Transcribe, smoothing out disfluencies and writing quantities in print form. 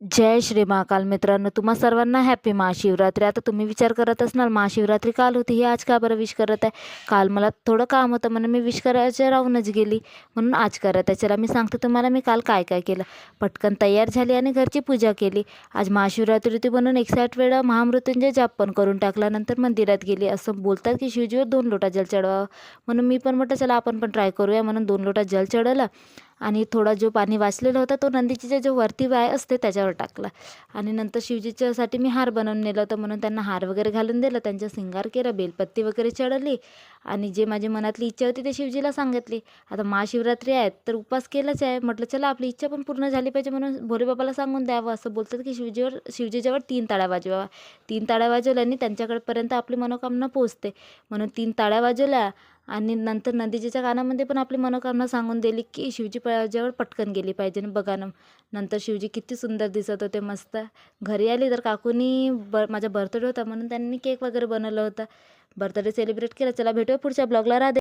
जय श्री महाकाल. मित्रांनो, तुम्हा सर्वांना हॅपी महाशिवरात्री. आता तुम्ही विचार करत असणार, महाशिवरात्री काल होती, ही आज का बरं विश करत आहे? काल मला थोडं काम होतं म्हणून मी विश करायच्या राहूनच गेली, म्हणून आज करत आहे. चला मी सांगते तुम्हाला मी काल काय काय केलं. पटकन तयार झाली आणि घरची पूजा केली. आज महाशिवरात्री होती म्हणून 61 वेळा महामृत्युंजय जाप पण करून टाकला. नंतर मंदिरात गेली. असं बोलतात की शिवजीवर 2 लोटा जल चढवावं, म्हणून मी पण म्हटलं चला आपण पण ट्राय करूया, म्हणून 2 लोटा जल चढवला आणि थोडा जो पाणी वाचलेला होता तो नंदीची जो वरती वाय असते त्याच्यावर टाकला. आणि नंतर शिवजीच्यासाठी मी हार बनवून नेलं होतं, म्हणून त्यांना हार वगैरे घालून दिलं, त्यांचा शृंगार केला, बेलपत्ती वगैरे चढवली आणि जे माझी मनातली इच्छा होती ते शिवजीला सांगितली. आता महाशिवरात्री आहे तर उपवास केलाच आहे, म्हटलं चला आपली इच्छा पण पूर्ण झाली पाहिजे, म्हणून भोलेबाबाला सांगून द्यावं. असं बोलतात की शिवजीजवळ 3 टाळ्या वाजवावा. 3 टाळ्या वाजवल्याने त्यांच्याकडपर्यंत आपली मनोकामना पोचते, म्हणून 3 टाळ्या वाजवल्या आणि नंतर नंदीजीच्या कानामध्ये पण आपली मनोकामना सांगून दिली की शिवजी जवळ पटकन गेली पाहिजे. बघा ना, नंतर शिवजी किती सुंदर दिसत होते, मस्त. घरी आली तर काकूनी माझा बर्थडे होता म्हणून त्यांनी केक वगैरे बनवलं होतं, बर्थडे सेलिब्रेट केला. चला भेटूया पुढच्या ब्लॉगला. राधे.